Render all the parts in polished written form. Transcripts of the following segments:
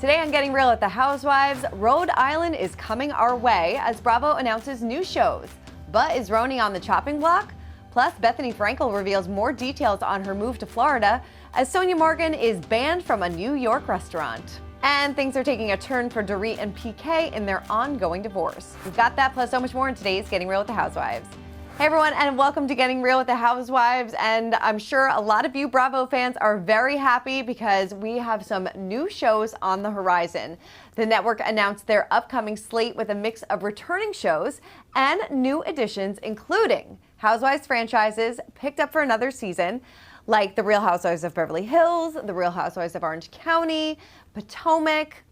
Today on Getting Real at the Housewives, Rhode Island is coming our way as Bravo announces new shows. But is Roni on the chopping block? Plus, Bethenny Frankel reveals more details on her move to Florida as Sonia is banned from a New York restaurant. And things are taking a turn for Dorit and PK in their ongoing divorce. We've got that plus so much more in today's Getting Real with the Housewives. Hey everyone, and welcome to Getting Real with the Housewives. And I'm sure a lot of you Bravo fans are very happy because we have some new shows on the horizon. The network announced their upcoming slate with a mix of returning shows and new additions, including Housewives franchises picked up for another season, like The Real Housewives of Beverly Hills, The Real Housewives of Orange County, Potomac,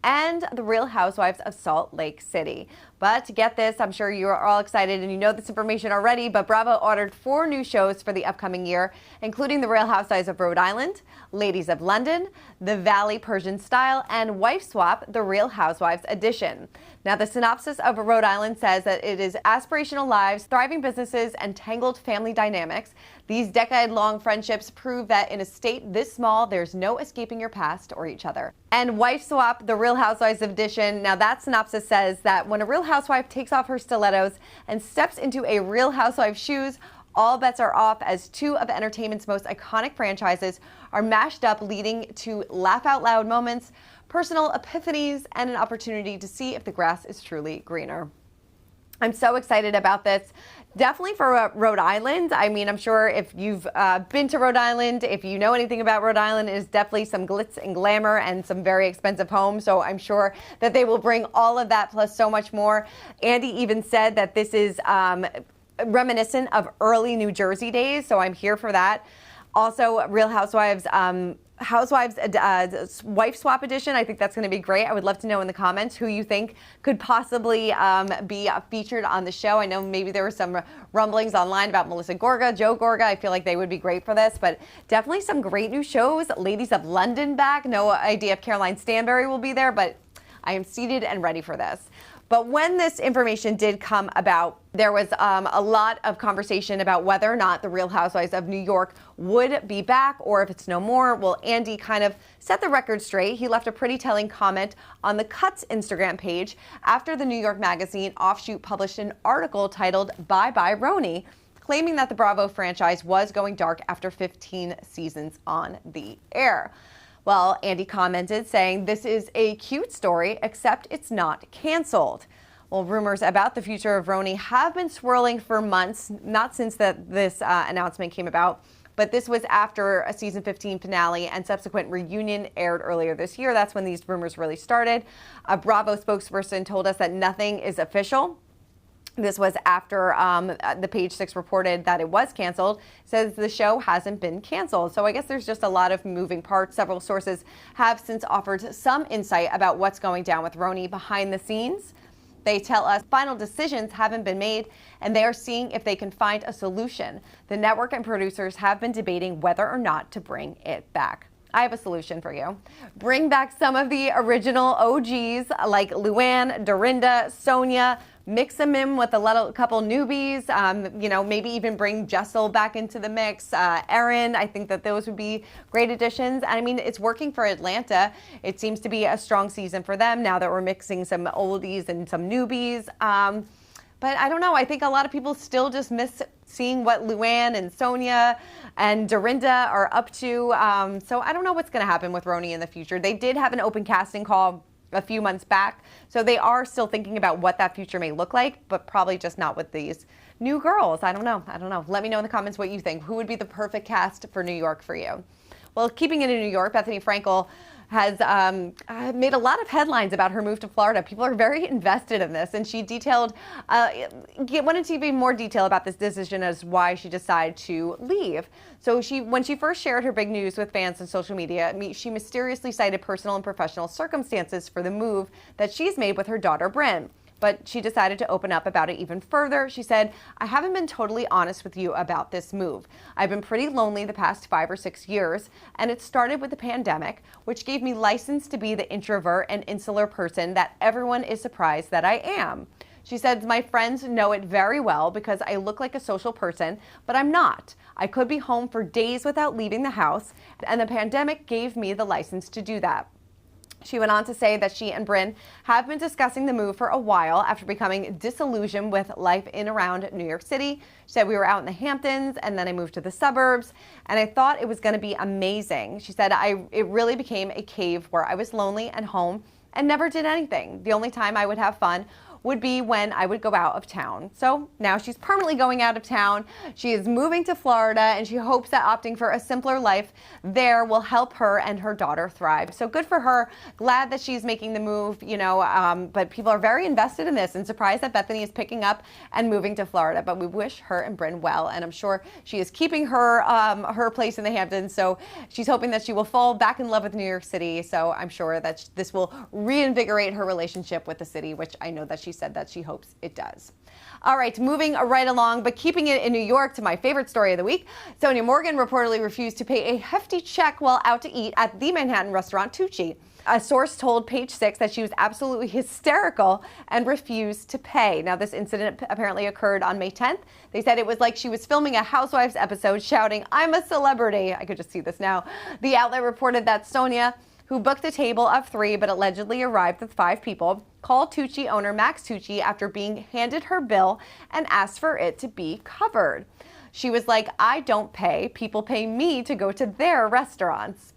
and The Real Housewives of Salt Lake City. But to get this, I'm sure you are all excited and you know this information already, but Bravo ordered 4 new shows for the upcoming year, including The Real Housewives of Rhode Island, Ladies of London, The Valley Persian Style, and Wife Swap, The Real Housewives Edition. Now, the synopsis of Rhode Island says that it is aspirational lives, thriving businesses, and tangled family dynamics. These decade-long friendships prove that in a state this small, there's no escaping your past or each other. And Wife Swap, The Real Housewives Edition. Now, that synopsis says that when a real housewife takes off her stilettos and steps into a Real Housewife shoes, all bets are off as 2 of entertainment's most iconic franchises are mashed up, leading to laugh-out-loud moments, personal epiphanies, and an opportunity to see if the grass is truly greener. I'm so excited about this. Definitely for Rhode Island. I mean, I'm sure if you've been to Rhode Island, if you know anything about Rhode Island, it is definitely some glitz and glamour and some very expensive homes. So I'm sure that they will bring all of that plus so much more. Andy even said that this is reminiscent of early New Jersey days. So I'm here for that. Also, Real Housewives Wife Swap Edition. I think that's going to be great. I would love to know in the comments who you think could possibly be featured on the show. I know maybe there were some rumblings online about Melissa Gorga, Joe Gorga. I feel like they would be great for this, but definitely some great new shows. Ladies of London back. No idea if Caroline Stanbury will be there, but I am seated and ready for this. But when this information did come about, there was a lot of conversation about whether or not The Real Housewives of New York would be back or if it's no more. Well, Andy kind of set the record straight. He left a pretty telling comment on the Cuts Instagram page after the New York Magazine offshoot published an article titled Bye Bye Roni, claiming that the Bravo franchise was going dark after 15 seasons on the air. Well, Andy commented saying, "This is a cute story, except it's not canceled." Well, rumors about the future of Roni have been swirling for months, not since this announcement came about, but this was after a season 15 finale and subsequent reunion aired earlier this year. That's when these rumors really started. A Bravo spokesperson told us that nothing is official. This was after the Page Six reported that it was canceled. Says the show hasn't been canceled. So I guess there's just a lot of moving parts. Several sources have since offered some insight about what's going down with Roni behind the scenes. They tell us final decisions haven't been made and they are seeing if they can find a solution. The network and producers have been debating whether or not to bring it back. I have a solution for you. Bring back some of the original OGs like Luann, Dorinda, Sonia. Mix them in with a couple newbies, maybe even bring Jessel back into the mix. Erin, I think that those would be great additions. And I mean, it's working for Atlanta. It seems to be a strong season for them now that we're mixing some oldies and some newbies. But I don't know. I think a lot of people still just miss seeing what Luann and Sonia and Dorinda are up to. So I don't know what's going to happen with Roni in the future. They did have an open casting call a few months back. So they are still thinking about what that future may look like, but probably just not with these new girls. I don't know. Let me know in the comments what you think. Who would be the perfect cast for New York for you? Well, keeping it in New York, Bethenny Frankel has made a lot of headlines about her move to Florida. People are very invested in this, and she went into even more detail about this decision as why she decided to leave. So when she first shared her big news with fans on social media, she mysteriously cited personal and professional circumstances for the move that she's made with her daughter, Bryn. But she decided to open up about it even further. She said, "I haven't been totally honest with you about this move. I've been pretty lonely the past 5 or 6 years, and it started with the pandemic, which gave me license to be the introvert and insular person that everyone is surprised that I am." She said, "My friends know it very well because I look like a social person, but I'm not. I could be home for days without leaving the house, and the pandemic gave me the license to do that." She went on to say that she and Brynn have been discussing the move for a while after becoming disillusioned with life in around New York City. She said, we were out in the Hamptons and then I moved to the suburbs and I thought it was going to be amazing. She said, it really became a cave where I was lonely and home and never did anything. The only time I would have fun would be when I would go out of town. So now she's permanently going out of town. She is moving to Florida and she hopes that opting for a simpler life there will help her and her daughter thrive. So good for her. Glad that she's making the move, but people are very invested in this and surprised that Bethenny is picking up and moving to Florida. But we wish her and Brynn well, and I'm sure she is keeping her place in the Hamptons. So she's hoping that she will fall back in love with New York City. So I'm sure that this will reinvigorate her relationship with the city, which I know that she said that she hopes it does. All right, moving right along, but keeping it in New York to my favorite story of the week. Sonia Morgan reportedly refused to pay a hefty check while out to eat at the Manhattan restaurant Tucci. A source told Page Six that she was absolutely hysterical and refused to pay. Now, this incident apparently occurred on May 10th. They said it was like she was filming a Housewives episode shouting, "I'm a celebrity." I could just see this now. The outlet reported that Sonia, who booked a table of 3 but allegedly arrived with 5 people, called Tucci owner Max Tucci after being handed her bill and asked for it to be covered. She was like, "I don't pay. People pay me to go to their restaurants."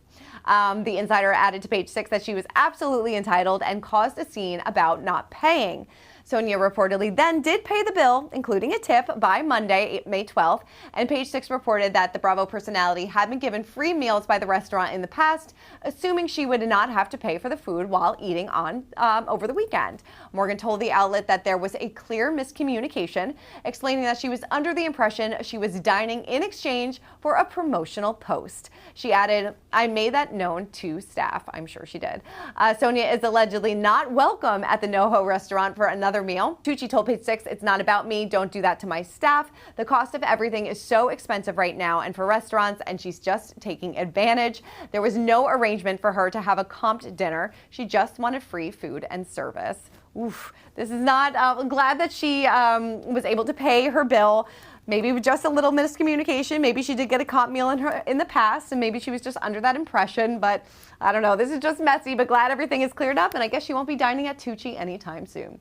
The insider added to Page Six that she was absolutely entitled and caused a scene about not paying. Sonia reportedly then did pay the bill, including a tip, by Monday, May 12th, and Page Six reported that the Bravo personality had been given free meals by the restaurant in the past, assuming she would not have to pay for the food while eating on over the weekend. Morgan told the outlet that there was a clear miscommunication, explaining that she was under the impression she was dining in exchange for a promotional post. She added, "I made that known to staff." I'm sure she did. Sonia is allegedly not welcome at the NoHo restaurant for another meal. Tucci told Page Six, "It's not about me. Don't do that to my staff. The cost of everything is so expensive right now and for restaurants, and she's just taking advantage. There was no arrangement for her to have a comped dinner. She just wanted free food and service." Oof, this is not, I'm glad that she was able to pay her bill. Maybe with just a little miscommunication. Maybe she did get a comp meal in the past, and maybe she was just under that impression. But I don't know. This is just messy, but glad everything is cleared up. And I guess she won't be dining at Tucci anytime soon.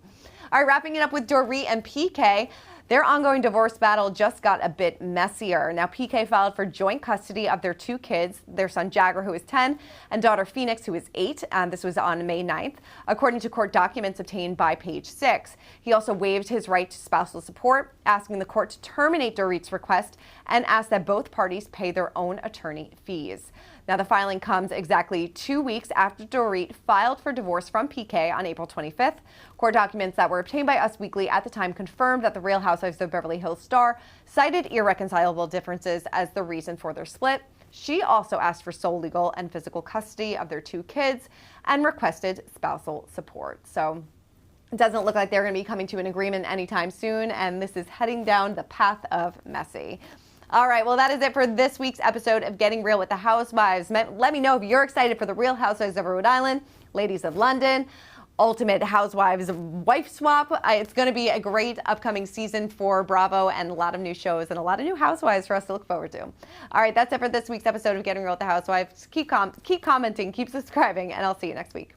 All right, wrapping it up with Dorit and PK. Their ongoing divorce battle just got a bit messier. Now, PK filed for joint custody of their 2 kids, their son Jagger, who is 10, and daughter Phoenix, who is 8. This was on May 9th, according to court documents obtained by Page Six. He also waived his right to spousal support, asking the court to terminate Dorit's request and asked that both parties pay their own attorney fees. Now, the filing comes exactly 2 weeks after Dorit filed for divorce from PK on April 25th. Court documents that were obtained by Us Weekly at the time confirmed that the Real Housewives of Beverly Hills star cited irreconcilable differences as the reason for their split. She also asked for sole legal and physical custody of their 2 kids and requested spousal support. So it doesn't look like they're going to be coming to an agreement anytime soon, and this is heading down the path of messy. All right, well, that is it for this week's episode of Getting Real with the Housewives. Let me know if you're excited for the Real Housewives of Rhode Island, Ladies of London, Ultimate Housewives wife swap. It's going to be a great upcoming season for Bravo, and a lot of new shows and a lot of new housewives for us to look forward to. All right, that's it for this week's episode of Getting Real with the Housewives. Keep commenting, keep subscribing, and I'll see you next week.